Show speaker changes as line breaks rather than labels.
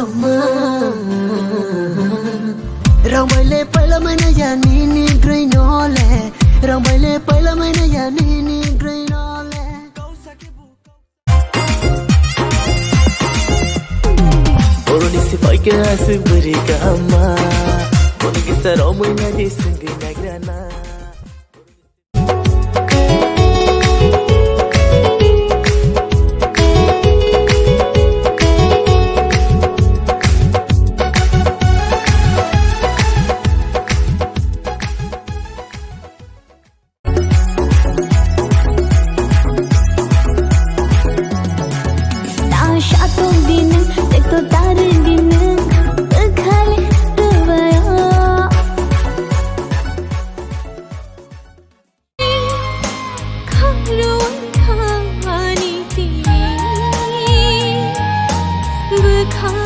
soma rong bay le pai la mai na ya ni grey no le rong bay le pai la mai na ya ni grey no le boroni se pai ke asu beri kama boroni ke saro mai na di sungi nagrana
Khang